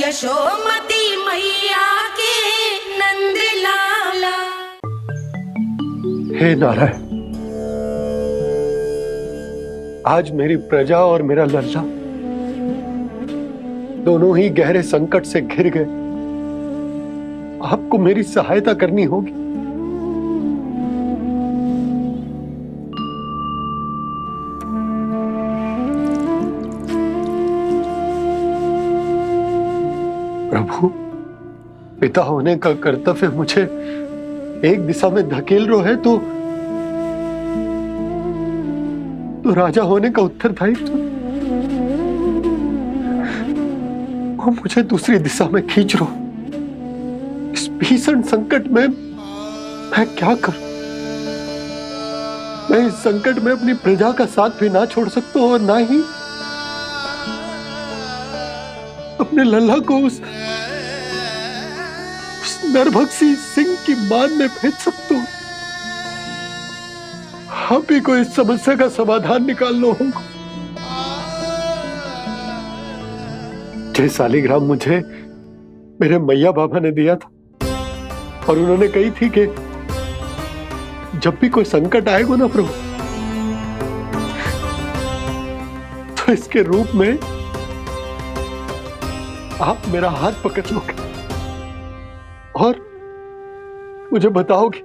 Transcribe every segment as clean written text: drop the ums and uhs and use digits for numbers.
यशोमती मैया के नंद लाला। हे नारायण, आज मेरी प्रजा और मेरा लल्ला दोनों ही गहरे संकट से घिर गए। आपको मेरी सहायता करनी होगी। प्रभु, पिता होने का कर्तव्य मुझे एक दिशा में धकेल रहे है तो राजा होने का उत्तरदायित्व वो मुझे दूसरी दिशा में खींच रो। इस भीषण संकट में मैं क्या करूं? मैं इस संकट में अपनी प्रजा का साथ भी ना छोड़ सकता हूं और ना ही अपने लल्ला को उस नरभक्षी सिंह की मान में भेज सकता हूं। आप ही को इस समस्या का समाधान निकालना होगा। जय शालिग्राम मुझे मेरे मैया बाबा ने दिया था और उन्होंने कही थी कि जब भी कोई संकट आएगा ना प्रभु, तो इसके रूप में आप मेरा हाथ पकड़ लोगे और मुझे बताओगे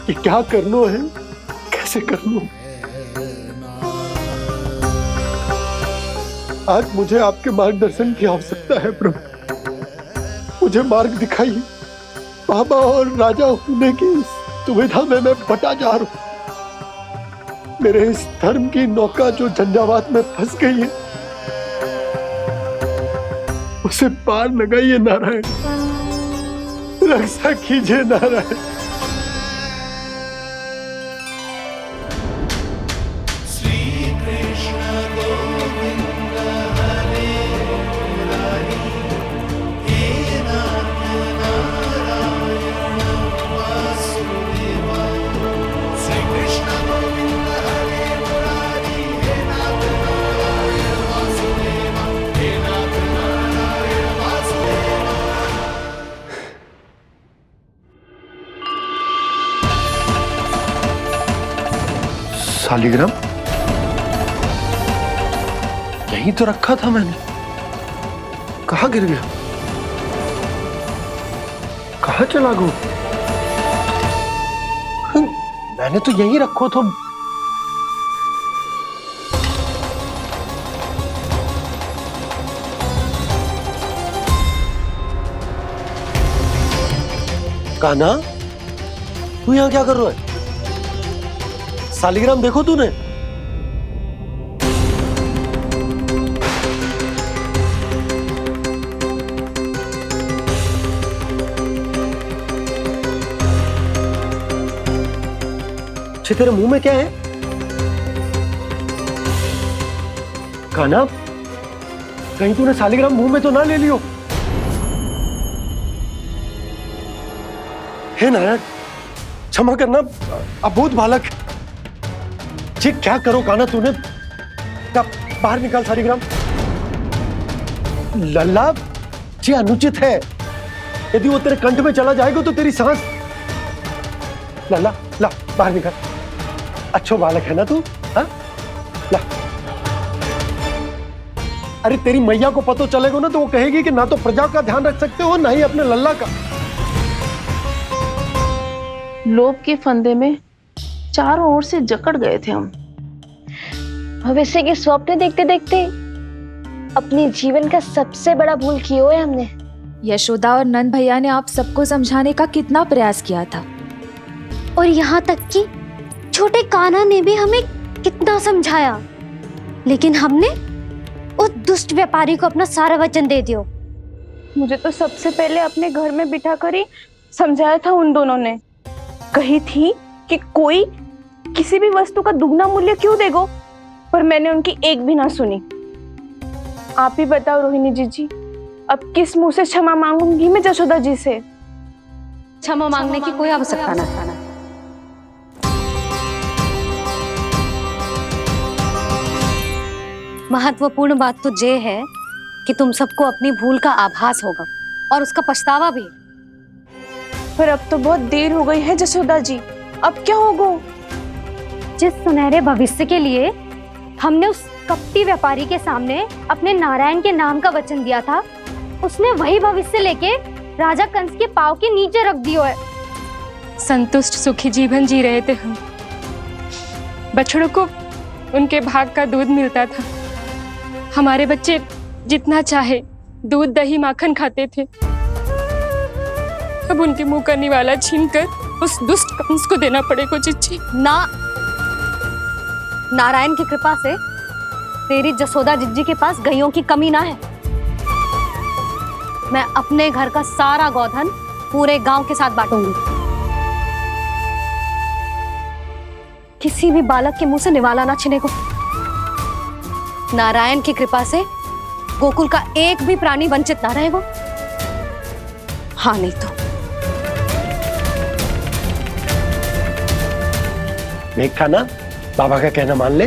कि क्या करना है, कैसे करना है। आज मुझे आपके मार्गदर्शन की आवश्यकता है प्रभु। मुझे मार्ग दिखाइए। बाबा और राजा होने की दुविधा में मैं बटा जा रहा हूं। मेरे इस धर्म की नौका जो झंझावात में फंस गई है, उसे पार लगाइए नारायण। रक्षा कीजिए नारायण। शालिग्राम यहीं तो रखा था मैंने। कहाँ गिर गया? कहाँ चला गया? मैंने तो यहीं रखो तो। कान्हा, तू यहाँ क्या कर रहा है? शालिग्राम देखो तूने? अच्छे, तेरे मुंह में क्या है? कान्हा, कहीं तूने शालिग्राम मुंह में तो ना ले लियो? हे नारायण, क्षमा करना, अबोध बालक। जी क्या करो कान्हा तूने? कब बाहर निकाल शालिग्राम। लल्ला जी अनुचित है। यदि वो तेरे कंठ में चला जाएगा तो तेरी सांस। लल्ला ला बाहर निकाल। अच्छो बालक है ना तू? हाँ ला। अरे तेरी मैया को पता चलेगा ना तो वो कहेगी कि ना तो प्रजा का ध्यान रख सकते हो ना ही अपने लल्ला का। लोभ के फंदे में चारों ओर से जकड़ गए थे हम। भविष्य के स्वप्न देखते देखते अपने जीवन का सबसे बड़ा भूल किया है हमने। यशोदा और नंद भैया ने आप सबको समझाने का कितना प्रयास किया था, और यहाँ तक कि छोटे कान्हा ने भी हमें कितना समझाया, लेकिन हमने उस दुष्ट व्यापारी को अपना सारा वचन दे दिया। मुझे तो सबसे पहले अपने घर में बिठा कर ही समझाया था उन दोनों ने। कही थी कि कोई किसी भी वस्तु का दुगना मूल्य क्यों देगा, पर मैंने उनकी एक भी ना सुनी। आप ही बताओ रोहिणी जी, अब किस मुंह से क्षमा मांगूंगी मैं जशोदा जी से? क्षमा मांगने की कोई आवश्यकता ना। महत्वपूर्ण बात तो ये है कि तुम सबको अपनी भूल का आभास होगा और उसका पछतावा भी। पर अब तो बहुत देर हो गई है जसोदा जी, अब क्या होगा? जिस सुनहरे भविष्य के लिए हमने उस कपटी व्यापारी के सामने अपने नारायण के नाम का वचन दिया था, उसने वही भविष्य लेके राजा कंस के पांव के नीचे रख दियो है। संतुष्ट सुखी जीवन जी रहे थे हम। बछड़ों को उनके भाग का दूध मिलता था। हमारे बच्चे जितना चाहे दूध दही माखन खाते थे। अब उनके मुंह का निवाला छीनकर उस दुष्ट कंस को देना पड़ेगा चिच्ची। ना, नारायण की कृपा से तेरी जसोदा जिज्जी के पास गैयों की कमी ना है। मैं अपने घर का सारा गोधन पूरे गांव के साथ बांटूंगी। किसी भी बालक के मुंह से निवाला ना छिने को। नारायण की कृपा से गोकुल का एक भी प्राणी वंचित ना रहेगा। हाँ नहीं तो देख कान्हा, बाबा का कहना मान ले।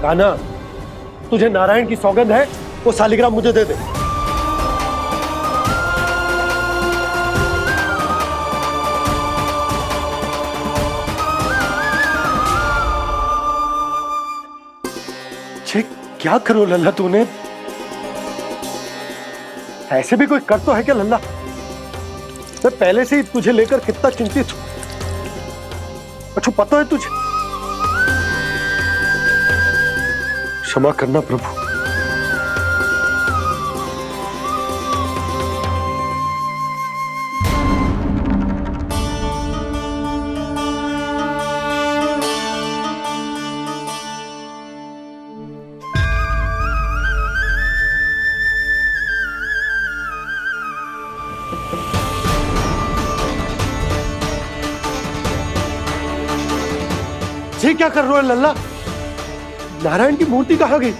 कान्हा, तुझे नारायण की सौगंध है, वो शालिग्राम मुझे दे दे। क्या करो लल्ला तूने? ऐसे भी कोई कर तो है क्या लल्ला? मैं पहले से ही तुझे लेकर कितना चिंतित हूं। अच्छा पता है तुझे? क्षमा करना प्रभु। ये क्या कर रहे हो लल्ला? नारायण की मूर्ति कहाँ गई?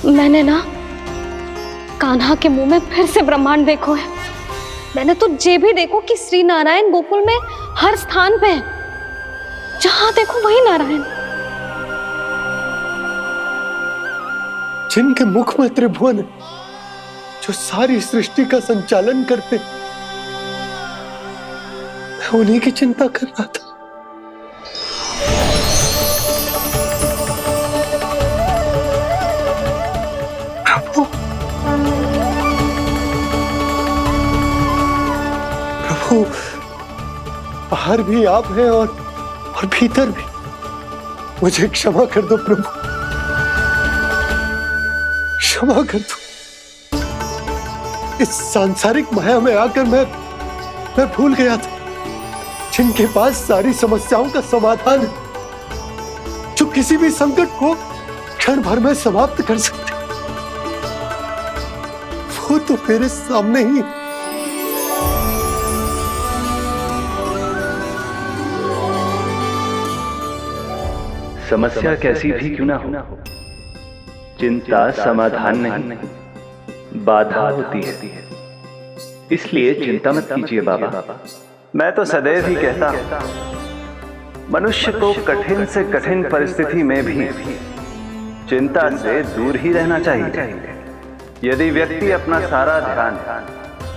मैंने ना कान्हा के मुंह में फिर से ब्रह्मांड देखो है। मैंने तो ये भी देखो कि श्री नारायण गोकुल में हर स्थान पे है। जहां देखो वही नारायण। जिनके मुख में त्रिभुवन है, जो सारी सृष्टि का संचालन करते, मैं उन्हीं की चिंता कर रहा था। प्रभु, बाहर भी आप हैं और भीतर भी। मुझे क्षमा कर दो प्रभु, क्षमा कर दो। इस सांसारिक माया में आकर मैं भूल गया था जिनके पास सारी समस्याओं का समाधान है, जो किसी भी संकट को क्षण भर में समाप्त कर सकते, वो तो मेरे सामने ही। समस्या कैसी भी क्यों ना हो, चिंता समाधान नहीं, बाधा होती है। इसलिए चिंता मत कीजिए बाबा। मैं तो सदैव ही कहता हूं, मनुष्य को कठिन से कठिन परिस्थिति में भी चिंता से दूर ही रहना चाहिए। यदि व्यक्ति अपना सारा ध्यान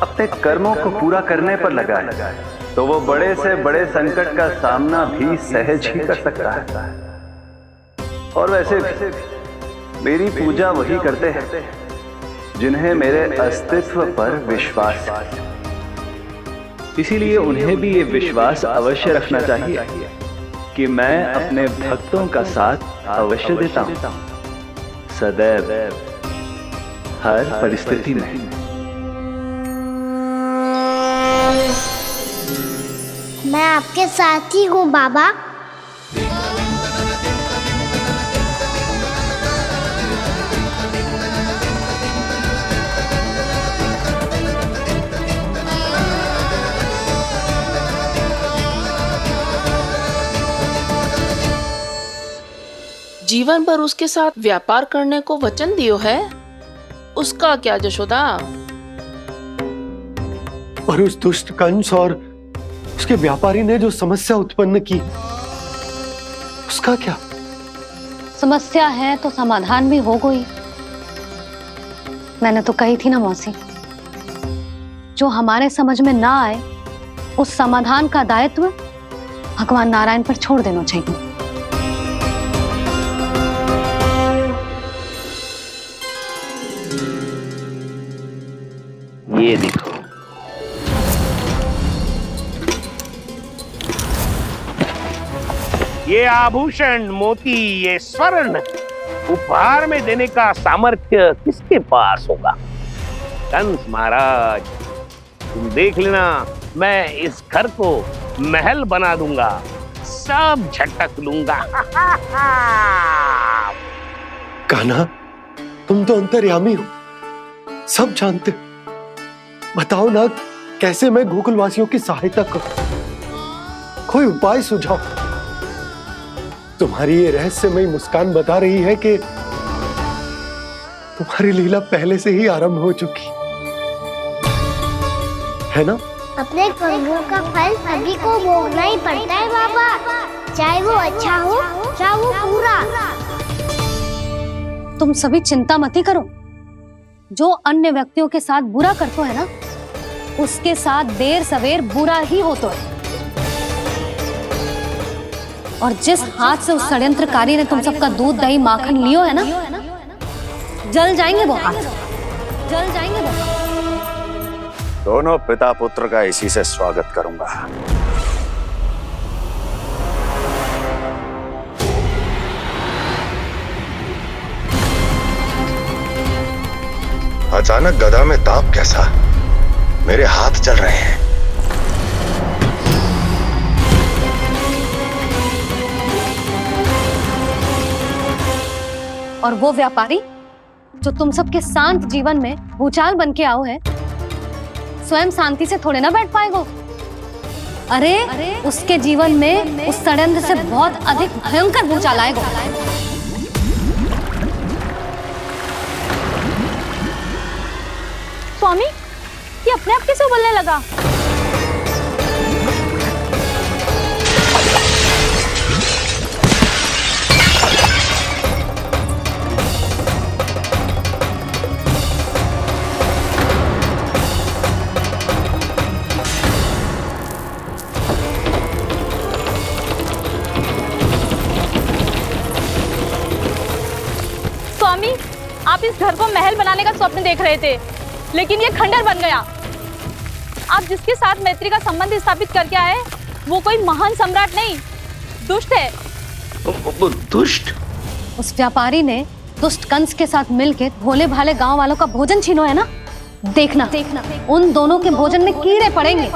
अपने कर्मों को पूरा करने पर लगाए, तो वो बड़े से बड़े संकट का सामना भी सहज ही कर सकता है। और वैसे भी मेरी पूजा वही करते हैं जिन्हें मेरे अस्तित्व पर विश्वास है। इसीलिए उन्हें भी ये विश्वास अवश्य रखना चाहिए कि मैं अपने भक्तों का साथ अवश्य देता हूं, सदैव, हर परिस्थिति में। मैं आपके साथ ही हूँ बाबा। जीवन भर उसके साथ व्यापार करने को वचन दियो है, उसका क्या जशोदा? और उस दुष्ट कंस और उसके व्यापारी ने जो समस्या उत्पन्न की, उसका क्या? समस्या है तो समाधान भी हो गई। मैंने तो कही थी ना मौसी, जो हमारे समझ में ना आए उस समाधान का दायित्व भगवान नारायण पर छोड़ देना चाहिए। ये देखो, ये आभूषण, मोती, ये स्वर्ण उपहार में देने का सामर्थ्य किसके पास होगा? कंस महाराज, तुम देख लेना, मैं इस घर को महल बना दूंगा, सब झटक लूंगा। कान्हा, तुम तो अंतर्यामी हो, सब जानते। बताओ ना, कैसे मैं गोकुलवासियों की सहायता करूं? कोई उपाय सुझाओ। तुम्हारी ये रहस्यमयी मुस्कान बता रही है कि तुम्हारी लीला पहले से ही आरंभ हो चुकी है ना? अपने कर्मों का फल सभी को भोगना ही पड़ता है बाबा, चाहे वो अच्छा हो चाहे वो बुरा। तुम सभी चिंता मत ही करो। जो अन्य व्यक्तियों के साथ बुरा करते है ना, उसके साथ देर सवेर बुरा ही होता है। और जिस हाथ से उस षड्यंत्रकारी ने तुम सबका दूध दही माखन लियो है ना, जल जाएंगे वो हाथ, जल जाएंगे वो हाथ। दोनों पिता पुत्र का इसी से स्वागत करूंगा। अचानक गदा में ताप कैसा? मेरे हाथ चल रहे हैं। और वो व्यापारी जो तुम सबके शांत जीवन में भूचाल बन के आओ है, स्वयं शांति से थोड़े ना बैठ पाएगो। अरे उसके जीवन में उस षड्यंत्र से बहुत अधिक भयंकर भूचाल आएगा। स्वामी, ये अपने आप कैसे बोलने लगा? स्वामी, आप इस घर को महल बनाने का स्वप्न देख रहे थे, लेकिन ये खंडर बन गया। आप जिसके साथ मैत्री का संबंध स्थापित करके आए, वो कोई महान सम्राट नहीं, दुष्ट है। वो दुष्ट? उस व्यापारी ने दुष्ट कंस के साथ मिलकर भोले भाले गांव वालों का भोजन छीनो है ना। देखना उन दोनों के भोजन में कीड़े पड़ेंगे।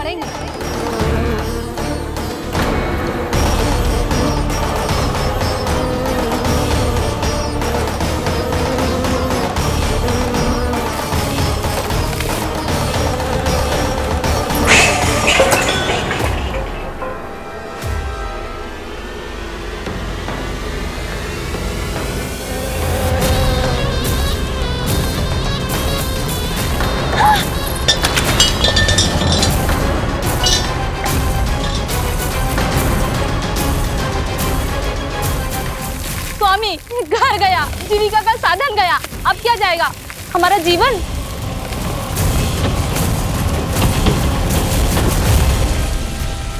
स्वामी, घर गया, जीविका का साधन गया, अब क्या जाएगा हमारा जीवन?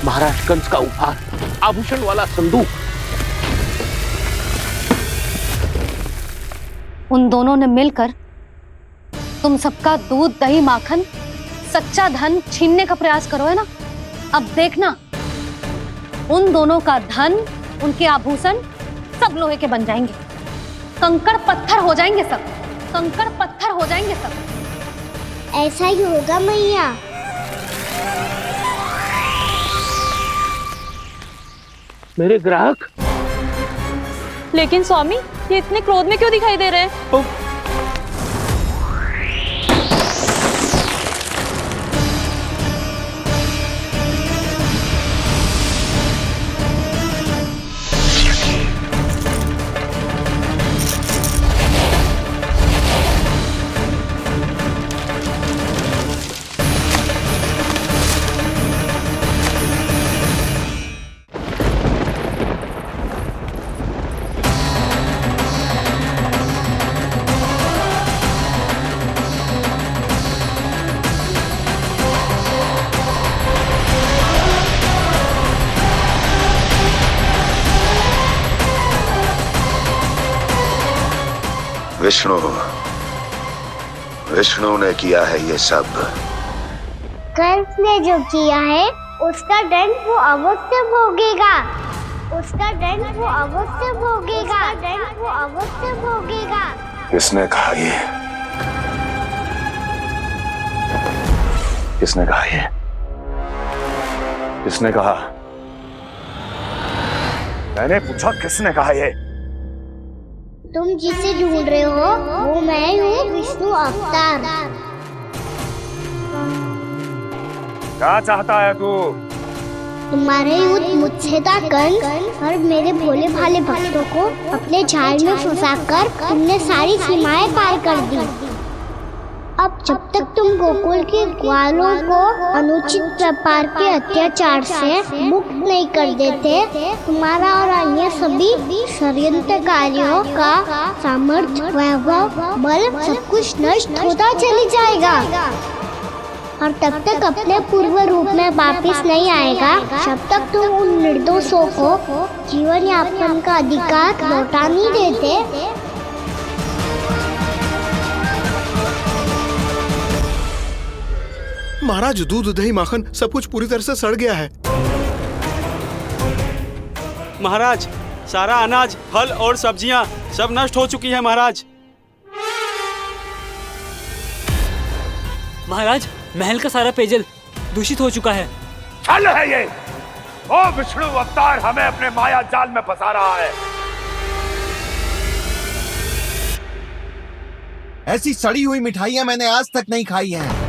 महाराज कंस का उपहार, आभूषण वाला संदूक। उन दोनों ने मिलकर तुम सबका दूध दही माखन सच्चा धन छीनने का प्रयास करो है ना। अब देखना, उन दोनों का धन, उनके आभूषण सब लोहे के बन जाएंगे, कंकड़ पत्थर हो जाएंगे सब, कंकड़ पत्थर हो जाएंगे सब। ऐसा ही होगा मैया। मेरे ग्राहक। लेकिन स्वामी, ये इतने क्रोध में क्यों दिखाई दे रहे हैं? विष्णु ने किया है ये सब। कंस ने जो किया है उसका दंड वो अवश्य भोगेगा, उसका दंड वो अवश्य भोगेगा, दंड वो अवश्य भोगेगा। किसने कहा ये? किसने कहा ये? किसने कहा? मैंने पूछा किसने कहा ये? तुम जिसे ढूंढ रहे हो वो मैं हूँ, विष्णु अवतार। क्या चाहता है तू? तुम्हारे युद्ध मुझसे था कंस, और मेरे भोले भाले भक्तों को अपने जाल में फंसाकर तुमने सारी सीमाएं पार कर दी। अब जब तक तुम गोकुल के ग्वालों को अनुचित प्रकार के अत्याचार से मुक्त नहीं कर देते, तुम्हारा और अन्य सभी षड्यंत्रकारियों का सामर्थ्य, वैभव, बल सब कुछ नष्ट होता चली जाएगा, और तब तक अपने पूर्व रूप में वापिस नहीं आएगा जब तक तुम उन निर्दोषों को जीवन यापन का अधिकार लौटा नहीं देते। महाराज, दूध दही माखन सब कुछ पूरी तरह से सड़ गया है। महाराज, सारा अनाज, फल और सब्जियां सब नष्ट हो चुकी है महाराज। महाराज, महल का सारा पेयजल दूषित हो चुका है। छल है ये। ओ विष्णु अवतार हमें अपने माया जाल में फंसा रहा है। ऐसी सड़ी हुई मिठाइयां मैंने आज तक नहीं खाई हैं।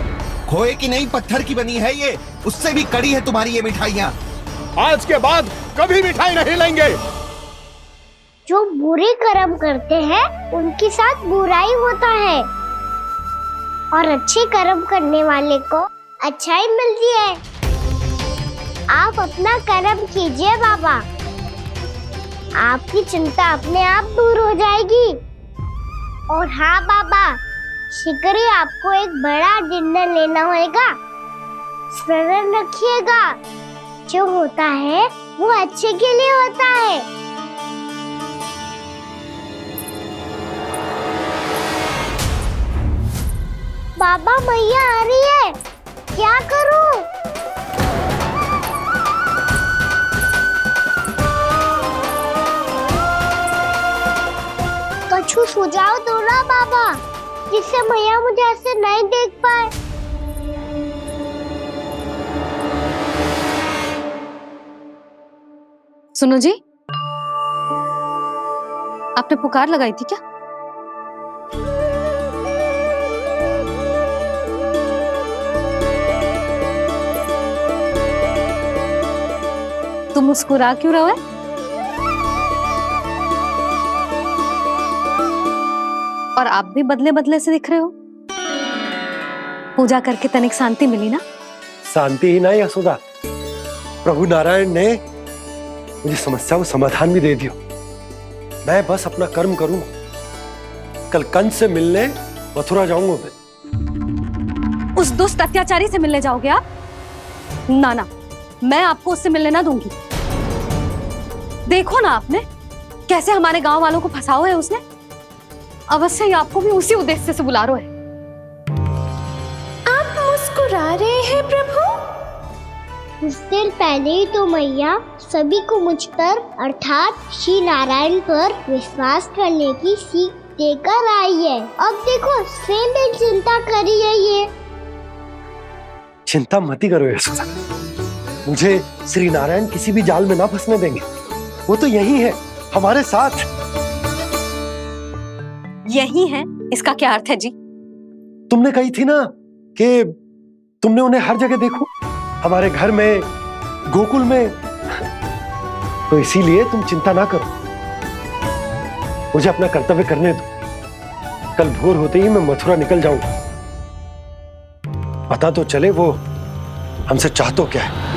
खोए की नहीं, पत्थर की बनी है ये, उससे भी कड़ी है तुम्हारी ये मिठाइयां। आज के बाद कभी मिठाई नहीं लेंगे। जो बुरे कर्म करते हैं उनके साथ बुराई होता है, और अच्छे कर्म करने वाले को अच्छाई मिलती है। आप अपना कर्म कीजिए बाबा, आपकी चिंता अपने आप दूर हो जाएगी। और हाँ बाबा, शीघ्र ही आपको एक बड़ा डिनर लेना होगा। स्मरण रखिएगा, जो होता है वो अच्छे के लिए होता है। बाबा, मैया आ रही है, क्या करूं? कछु सुझाव दो ना बाबा, जिससे मैया मुझे ऐसे नहीं देख पाए। सुनो जी, आपने पुकार लगाई थी क्या? तुम मुस्कुरा क्यों रहे हो? और आप भी बदले बदले से दिख रहे हो। पूजा करके तनिक शांति मिली ना? शांति ही नहीं यशोदा, प्रभु नारायण ने मुझे समस्या को समाधान भी दे दिया। मैं बस अपना कर्म करूं। कल कंस से मिलने मथुरा जाऊंगा मैं। उस दुष्ट अत्याचारी से मिलने जाओगे आप? ना ना, मैं आपको उससे मिलने ना दूंगी। देखो ना आपने कैसे हमारे गांव वालों को फंसाओ है उसने। अवश्य ही आपको भी उसी उद्देश्य से बुला रहा है। बता रहे हैं प्रभु? कुछ देर पहले ही तो मैया सभी को मुझ पर अर्थात श्री नारायण पर विश्वास करने की सीख देकर आई है। अब देखो स्वयं भी चिंता करी है ये। चिंता मत ही करो यशोदा, मुझे श्री नारायण किसी भी जाल में ना फंसने देंगे। वो तो यही है हमारे साथ। यही है, इसका क्या अर्थ है जी? तुमने कही थी ना कि तुमने उन्हें हर जगह देखो, हमारे घर में, गोकुल में, तो इसीलिए तुम चिंता ना करो, मुझे अपना कर्तव्य करने दो। कल भोर होते ही मैं मथुरा निकल जाऊंगा। पता तो चले वो हमसे चाहतो क्या है।